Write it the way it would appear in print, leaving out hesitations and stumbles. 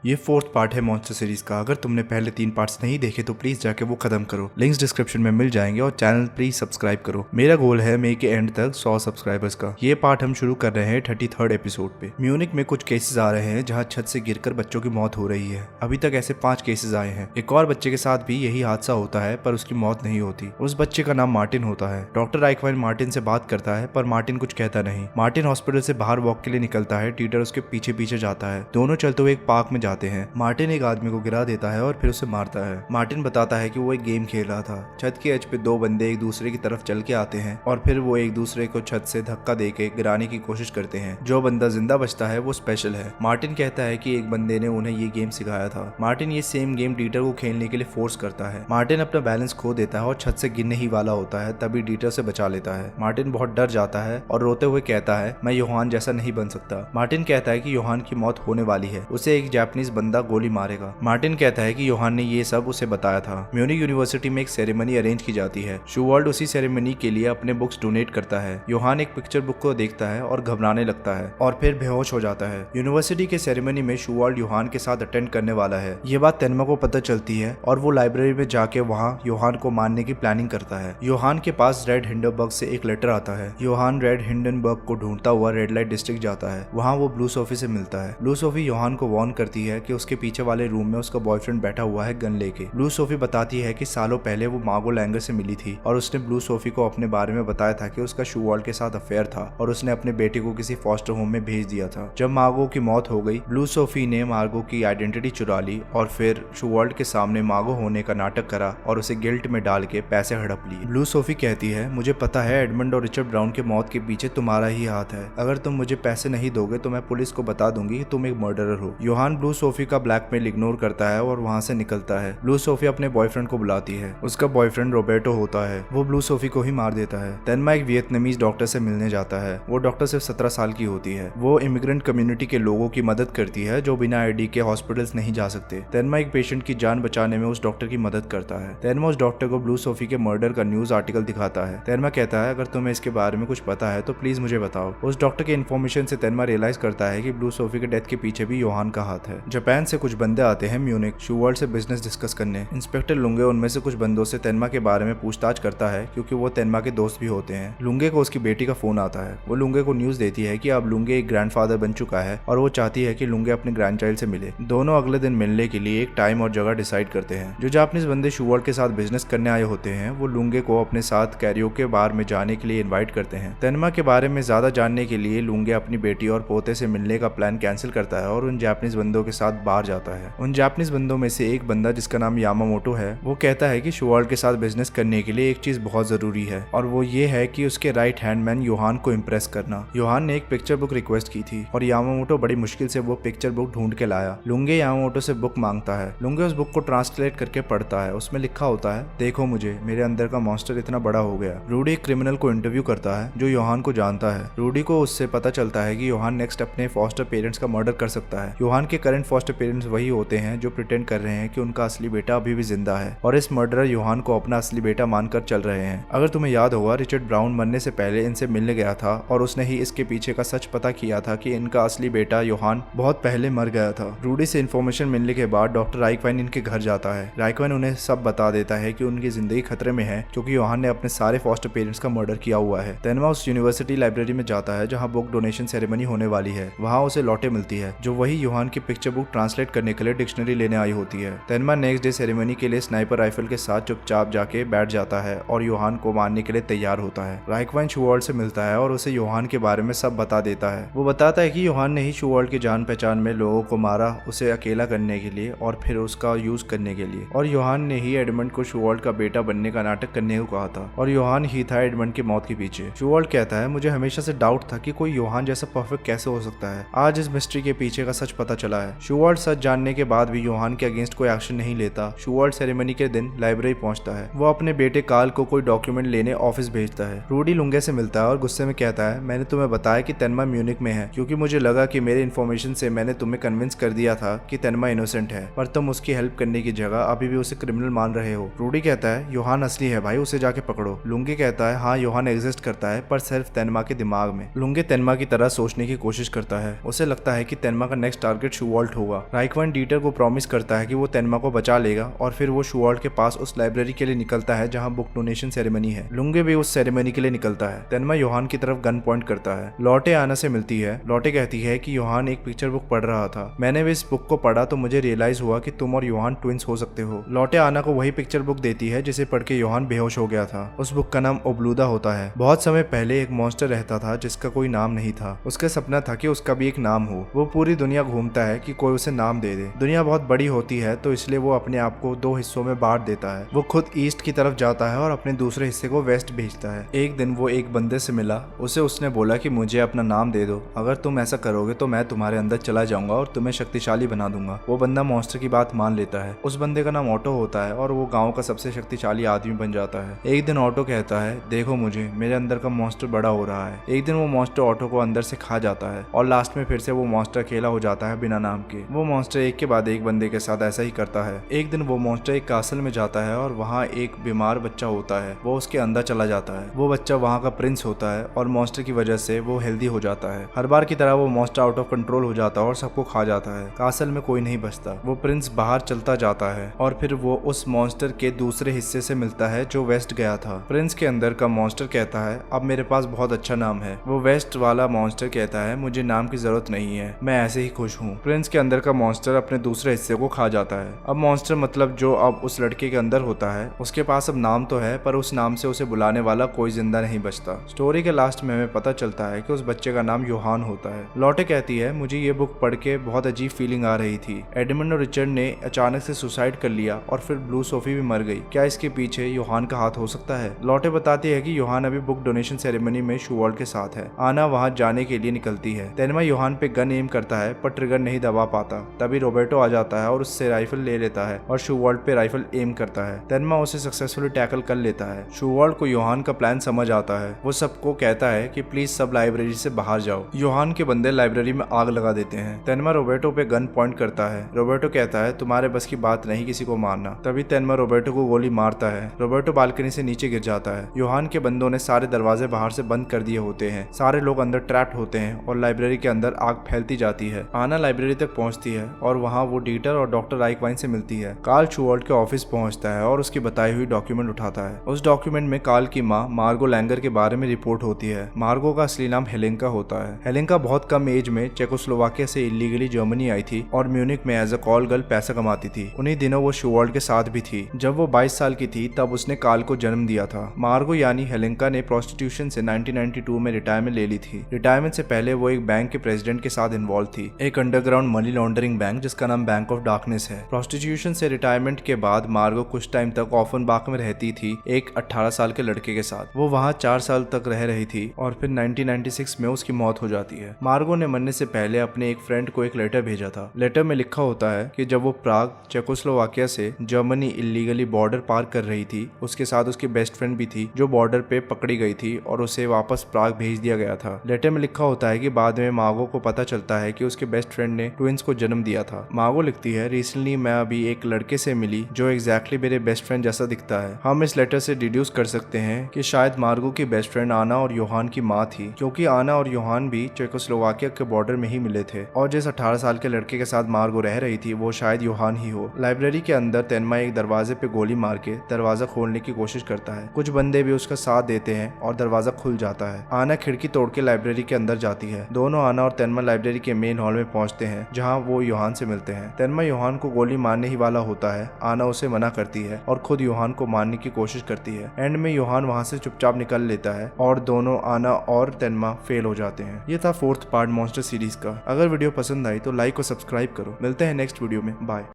ये fourth part है monster series का। अगर तुमने पहले 3 पार्ट्स नहीं देखे तो प्लीज जाके वो खत्म करो, लिंक्स डिस्क्रिप्शन में मिल जाएंगे और चैनल प्लीज सब्सक्राइब करो। मेरा गोल है मई के एंड तक 100 सब्सक्राइबर्स का। ये पार्ट हम शुरू कर रहे हैं 33rd एपिसोड पे। म्यूनिक में कुछ केसेस आ रहे हैं जहाँ छत से गिरकर बच्चों की मौत हो रही है। अभी तक ऐसे 5 केसेस आए हैं। एक और बच्चे के साथ भी यही हादसा होता है पर उसकी मौत नहीं होती। उस बच्चे का नाम मार्टिन होता है। डॉक्टर राइकवाइन मार्टिन से बात करता है पर मार्टिन कुछ कहता नहीं। मार्टिन हॉस्पिटल से बाहर वॉक के लिए निकलता है। टीटर उसके पीछे पीछे जाता है। दोनों चलते हुए एक पार्क में जाते हैं। मार्टिन एक आदमी को गिरा देता है और फिर उसे मारता है। मार्टिन बताता है कि वो एक गेम खेल रहा था। छत के एज पे 2 बंदे एक दूसरे की तरफ चल के आते हैं और फिर वो एक दूसरे को छत से धक्का देके गिराने की कोशिश करते हैं। जो बंदा जिंदा बचता है वो स्पेशल है। मार्टिन कहता है कि एक बंदे ने उन्हें ये गेम सिखाया था। मार्टिन ये सेम गेम डीटर को खेलने के लिए फोर्स करता है। मार्टिन अपना बैलेंस खो देता है और छत से गिरने ही वाला होता है, तभी डीटर से बचा लेता है। मार्टिन बहुत डर जाता है और रोते हुए कहता है, मैं योहान जैसा नहीं बन सकता। मार्टिन कहता है कि योहान की मौत होने वाली है, उसे एक जापानीज बंदा गोली मारेगा। मार्टिन कहता है कि योहान ने ये सब उसे बताया था। म्यूनिक यूनिवर्सिटी में एक सेरेमनी अरेंज की जाती है। शूवाल्ड उसी सेरेमनी के लिए अपने बुक्स डोनेट करता है। योहान एक पिक्चर बुक को देखता है और घबराने लगता है और फिर बेहोश हो जाता है। यूनिवर्सिटी के सेरेमनी में शूवाल्ड योहान के साथ अटेंड करने वाला है। ये बात तेनमा को पता चलती है और वो लाइब्रेरी में जाके वहाँ योहान को मारने की प्लानिंग करता है। योहान के पास रेड हिंडनबर्ग से एक लेटर आता है। योहान रेड हिंडनबर्ग को ढूंढता हुआ रेड लाइट डिस्ट्रिक्ट जाता है। वहाँ वो ब्लू सोफी से मिलता है। ब्लू सोफी योहान को वार्न करती है कि उसके पीछे वाले रूम में उसका बॉयफ्रेंड बैठा हुआ है गन लेके। ब्लू सोफी बताती है कि सालों पहले वो मार्गो लैंगर से मिली थी और उसने ब्लू सोफी को अपने बारे में बताया था कि उसका शूवाल्ड के साथ अफेयर था और उसने अपने बेटे को किसी फॉस्टर होम में भेज दिया था। जब मार्गो की मौत हो गई, ब्लू सोफी ने मार्गो की आइडेंटिटी चुरा ली और फिर शूवाल्ड के सामने मार्गो होने का नाटक करा और उसे गिल्ट में डाल के पैसे हड़प लिए। ब्लू सोफी कहती है, मुझे पता है एडमंड और रिचर्ड ब्राउन के मौत के पीछे तुम्हारा ही हाथ है। अगर तुम मुझे पैसे नहीं दोगे तो मैं पुलिस को बता दूंगी कि तुम एक मर्डरर हो। योहान ब्लू सोफी का ब्लैकमेल इग्नोर करता है और वहाँ से निकलता है। ब्लू सोफी अपने बॉयफ्रेंड को बुलाती है। उसका बॉयफ्रेंड रोबर्टो होता है। वो ब्लू सोफी को ही मार देता है। तेनमा एक वियतनामीज डॉक्टर से मिलने जाता है। वो डॉक्टर सिर्फ 17 साल की होती है। वो इमिग्रेंट कम्युनिटी के लोगों की मदद करती है जो बिना आईडी के हॉस्पिटल्स नहीं जा सकते। तेनमा एक पेशेंट की जान बचाने में उस डॉक्टर की मदद करता है। तेनमा उस डॉक्टर को ब्लू सोफी के मर्डर का न्यूज आर्टिकल दिखाता है। तेनमा कहता है, अगर तुम्हें इसके बारे में कुछ पता है तो प्लीज मुझे बताओ। उस डॉक्टर के इन्फॉर्मेशन से तेनमा रियलाइज करता है कि ब्लू सोफी के डेथ के पीछे भी योहान का हाथ है। जापान से कुछ बंदे आते हैं म्यूनिक शूवाल्ड से बिजनेस डिस्कस करने। इंस्पेक्टर लुंगे उनमें से कुछ बंदों से तेनमा के बारे में पूछताछ करता है क्योंकि वो तेनमा के दोस्त भी होते हैं। लुंगे को उसकी बेटी का फोन आता है। वो लुंगे को न्यूज देती है कि अब लुंगे एक ग्रैंडफादर बन चुका है और वो चाहती है कि लुंगे अपने ग्रैंडचाइल्ड से मिले। दोनों अगले दिन मिलने के लिए एक टाइम और जगह डिसाइड करते हैं। जो जापानीज बंदे शूवाल्ड के साथ बिजनेस करने आए होते हैं वो लुंगे को अपने साथ कैरियोके बार में जाने के लिए इन्वाइट करते हैं। तेनमा के बारे में ज्यादा जानने के लिए लुंगे अपनी बेटी और पोते से मिलने का प्लान कैंसिल करता है और उन जापानीज बंदों के साथ बाहर जाता है। उन जापानीज बंदों में से एक बंदा जिसका नाम यामामोटो है, वो कहता है कि शूवाल्ड के साथ बिजनेस करने के लिए एक चीज बहुत जरूरी है और वो ये है कि उसके राइट हैंड मैन योहान को इम्प्रेस करना। योहान ने एक पिक्चर बुक रिक्वेस्ट की थी और यामामोटो बड़ी मुश्किल से वो पिक्चर बुक ढूंढ के लाया। लुंगे यामामोटो से बुक मांगता है। लुंगे उस बुक को ट्रांसलेट करके पढ़ता है। उसमें लिखा होता है, देखो मुझे, मेरे अंदर का मॉन्स्टर इतना बड़ा हो गया। रूडी एक क्रिमिनल को इंटरव्यू करता है जो योहान को जानता है। रूडी को उससे पता चलता है कि योहान नेक्स्ट अपने फॉस्टर पेरेंट्स का मर्डर कर सकता है। योहान के करंट फॉस्टर पेरेंट्स वही होते हैं जो प्रिटेंड कर रहे हैं कि उनका असली बेटा अभी भी जिंदा है और इस मर्डरर योहान को अपना असली बेटा मानकर चल रहे हैं। अगर तुम्हें याद होगा, रिचर्ड ब्राउन मरने से पहले इनसे मिलने गया था और उसने ही इसके पीछे का सच पता किया था कि इनका असली बेटा योहान बहुत पहले मर गया था। रूडी से इन्फॉर्मेशन मिलने के बाद डॉक्टर राइकवाइन इनके घर जाता है। राइकवाइन उन्हें सब बता देता है कि उनकी जिंदगी खतरे में है क्योंकि योहान ने अपने सारे फॉस्टर पेरेंट्स का मर्डर किया हुआ है। तेनमा उस यूनिवर्सिटी लाइब्रेरी में जाता है जहाँ बुक डोनेशन सेरेमनी होने वाली है। वहाँ उसे लौटे मिलती है जो वही योहान की पिक्चर बुक ट्रांसलेट करने के लिए डिक्शनरी लेने आई होती है। तेनमा नेक्स्ट डे सेरेमनी के लिए स्नाइपर राइफल के साथ चुपचाप जाके बैठ जाता है और योहान को मारने के लिए तैयार होता है। राइकवाइन शूवाल्ड से मिलता है और उसे योहान के बारे में सब बता देता है। वो बताता है कि योहान ने ही शूवाल्ड की जान पहचान में लोगों को मारा, उसे अकेला करने के लिए और फिर उसका यूज करने के लिए, और योहान ने ही एडमंड को शूवाल्ड का बेटा बनने का नाटक करने को कहा था और योहान ही था एडमंड की मौत के पीछे। शूवाल्ड कहता है, मुझे हमेशा से डाउट था कि कोई योहान जैसा परफेक्ट कैसे हो सकता है। आज इस मिस्ट्री के पीछे का सच पता चला है। शूवाल्ड सच जानने के बाद भी योहान के अगेंस्ट कोई एक्शन नहीं लेता। शूवाल्ड सेरेमनी के दिन लाइब्रेरी पहुंचता है। वो अपने बेटे कार्ल को कोई डॉक्यूमेंट लेने ऑफिस भेजता है। रूडी लुंगे से मिलता है और गुस्से में कहता है, मैंने तुम्हें बताया कि तेनमा म्यूनिक में है क्योंकि मुझे लगा कि मेरे इन्फॉर्मेशन से मैंने तुम्हें कन्विंस कर दिया था कि तेनमा इनोसेंट है, पर तुम उसकी हेल्प करने की जगह अभी भी उसे क्रिमिनल मान रहे हो। रूडी कहता है, योहान असली है भाई, उसे जाके पकड़ो। लुंगे कहता है, हाँ योहान एग्जिस्ट करता है पर सिर्फ तेनमा के दिमाग में। लुंगे तेनमा की तरह सोचने की कोशिश करता है। उसे लगता है कि तेनमा का नेक्स्ट टारगेट शूवाल्ड वॉल्ट होगा। राइकवाइन डीटर को प्रॉमिस करता है कि वो तेनमा को बचा लेगा और फिर वो शू वॉल्ट के पास उस लाइब्रेरी के लिए निकलता है जहाँ बुक डोनेशन सेरेमनी है। लुंगे भी उस सेरेमनी के लिए निकलता है। तेनमा योहान की तरफ गन पॉइंट करता है। लॉटे आना से मिलती है। लॉटे कहती है कि योहान एक पिक्चर बुक पढ़ रहा था, मैंने भी इस बुक को पढ़ा तो मुझे रियलाइज हुआ कि तुम और योहान ट्विंस हो सकते हो। लॉटे आना को वही पिक्चर बुक देती है जिसे पढ़ के योहान बेहोश हो गया था। उस बुक का नाम ओब्लूदा होता है। बहुत समय पहले एक मॉन्स्टर रहता था जिसका कोई नाम नहीं था। उसका सपना था कि उसका भी एक नाम हो। वो पूरी दुनिया घूमता है कि कोई उसे नाम दे दे। दुनिया बहुत बड़ी होती है तो इसलिए वो अपने आप को 2 हिस्सों में बांट देता है। वो खुद ईस्ट की तरफ जाता है और अपने दूसरे हिस्से को वेस्ट भेजता है। एक दिन वो एक बंदे से मिला। उसने बोला कि मुझे अपना नाम दे दो, अगर तुम ऐसा करोगे तो मैं तुम्हारे अंदर चला जाऊंगा और तुम्हें शक्तिशाली बना दूंगा। वो बंदा मॉन्स्टर की बात मान लेता है। उस बंदे का नाम ऑटो होता है और वो गाँव का सबसे शक्तिशाली आदमी बन जाता है। एक दिन ऑटो कहता है, देखो मुझे, मेरे अंदर का मॉन्स्टर बड़ा हो रहा है। एक दिन वो मॉन्स्टर ऑटो को अंदर से खा जाता है और लास्ट में फिर से वो मॉन्स्टर अकेला हो जाता है बिना नाम के। वो मॉन्स्टर एक के बाद एक बंदे के साथ ऐसा ही करता है। एक दिन वो मॉन्स्टर एक कासल में जाता है और वहाँ एक बीमार बच्चा होता है। वो उसके अंदर चला जाता है। वो बच्चा वहाँ का प्रिंस होता है और मॉन्स्टर की वजह से वो हेल्दी हो जाता है। हर बार की तरह वो मॉन्स्टर आउट ऑफ कंट्रोल हो जाता है और सबको खा जाता है। कासल में कोई नहीं बचता। वो प्रिंस बाहर चलता जाता है और फिर वो उस मॉन्स्टर के दूसरे हिस्से से मिलता है जो वेस्ट गया था। प्रिंस के अंदर का मॉन्स्टर कहता है, अब मेरे पास बहुत अच्छा नाम है। वो वेस्ट वाला मॉन्स्टर कहता है, मुझे नाम की जरूरत नहीं है, मैं ऐसे ही खुश हूँ। प्रिंस के अंदर का मॉन्स्टर अपने दूसरे हिस्से को खा जाता है। अब मॉन्स्टर मतलब जो अब उस लड़के के अंदर होता है, उसके पास अब नाम तो है पर उस नाम से उसे बुलाने वाला कोई जिंदा नहीं बचता। स्टोरी के लास्ट में हमें पता चलता है कि उस बच्चे का नाम योहान होता है। लॉटे कहती है, मुझे ये बुक पढ़ के बहुत अजीब फीलिंग आ रही थी। एडमंड और रिचर्ड ने अचानक से सुसाइड कर लिया और फिर ब्लू सोफी भी मर गई। क्या इसके पीछे योहान का हाथ हो सकता है? लॉटे बताती है कि योहान अभी बुक डोनेशन सेरेमनी में शू वॉल्ट के साथ है। आना वहां जाने के लिए निकलती है। तेनमा योहान पे गन एम करता है पर ट्रिगर नहीं दबा पाता। तभी रोबर्टो आ जाता है और उससे राइफल ले लेता है और शू वॉल्ट पे राइफल एम करता है। तेनमा उसे सक्सेसफुली टैकल कर लेता है। शू वॉल्ट को योहान का प्लान समझ आता है। वो सबको कहता है कि प्लीज सब लाइब्रेरी से बाहर जाओ। योहान के बंदे लाइब्रेरी में आग लगा देते हैं। तेनमा रोबर्टो पे गन पॉइंट करता है। रोबर्टो कहता है, तुम्हारे बस की बात नहीं किसी को मारना। तभी तेनमा रोबर्टो को गोली मारता है। रोबर्टो बालकनी से नीचे गिर जाता है। योहान के बंदों ने सारे दरवाजे बाहर से बंद कर दिए होते हैं। सारे लोग अंदर ट्रैप्ड होते हैं और लाइब्रेरी के अंदर आग फैलती जाती है। आना लाइब्रेरी तक पहुंचती है और वहां वो डीटर और डॉक्टर राइकवाइन से मिलती है। कार्ल शू वॉल्ट के ऑफिस पहुंचता है और उसकी बताई हुई डॉक्यूमेंट उठाता है। उस डॉक्यूमेंट में कार्ल की माँ मार्गो लैंगर के बारे में रिपोर्ट होती है। मार्गो का असली नाम हेलेंका होता है। हेलेंका बहुत कम एज में चेकोस्लोवाकिया से इलीगली जर्मनी आई थी और म्यूनिक में एज अ कॉल गर्ल पैसा कमाती थी। उन्हीं दिनों वो शू वॉल्ट के साथ भी थी। जब वो 22 साल की थी तब उसने कार्ल को जन्म दिया था। मार्गो यानी हेलेंका ने प्रोस्टिट्यूशन से 1992 में रिटायरमेंट ले ली थी। रिटायरमेंट से पहले वो एक बैंक के प्रेसिडेंट के साथ इन्वॉल्व थी, एक अंडरग्राउंड मनी लॉन्ड्रिंग बैंक जिसका नाम बैंक ऑफ डार्कनेस है। प्रोस्टिट्यूशन से रिटायरमेंट के बाद मार्गो कुछ टाइम तक ऑफनबाग में रहती थी एक 18 साल के लड़के के साथ। वो वहाँ 4 साल तक रह रही थी और फिर 1996 में उसकी मौत हो जाती है। मार्गो ने मरने से पहले अपने एक फ्रेंड को एक लेटर भेजा था। लेटर में लिखा होता है कि जब वो प्राग चेकोस्लोवाकिया से जर्मनी इलीगली बॉर्डर पार कर रही थी, उसके साथ उसकी बेस्ट फ्रेंड भी थी जो बॉर्डर पे पकड़ी गई थी और उसे वापस प्राग भेज दिया गया था। लेटर में लिखा होता है कि बाद में मार्गो को पता चलता है कि उसके बेस्ट फ्रेंड ने ट्विंस को जन्म दिया था। मार्गो लिखती है, रिसेंटली मैं अभी एक लड़के से मिली जो एग्जैक्टली मेरे बेस्ट फ्रेंड जैसा दिखता है। हम इस लेटर से डिड्यूस कर सकते हैं कि शायद मार्गो की बेस्ट फ्रेंड आना और योहान की माँ थी, क्योंकि आना और योहान भी चेकोस्लोवाकिया के बॉर्डर में ही मिले थे और जिस 18 साल के लड़के के साथ मार्गो रह रही थी वो शायद योहान ही हो। लाइब्रेरी के अंदर तेनमा एक दरवाजे पे गोली मार के दरवाजा खोलने की कोशिश करता है। कुछ बंदे भी उसका साथ देते हैं और दरवाजा खुल जाता है। आना खिड़की तोड़ के लाइब्रेरी के अंदर जाती है। दोनों आना और तेनमा लाइब्रेरी के मेन हॉल में पहुंचते हैं जहां वो योहान से मिलते हैं। तेनमा योहान को गोली मारने ही वाला होता है। आना उसे मना करती है और खुद योहान को मारने की कोशिश करती है। एंड में योहान वहां से चुपचाप निकल लेता है और दोनों आना और तेनमा फेल हो जाते हैं। ये था 4th पार्ट मॉन्स्टर सीरीज का। अगर वीडियो पसंद आई तो लाइक और सब्सक्राइब करो। मिलते हैं नेक्स्ट वीडियो में। बाय।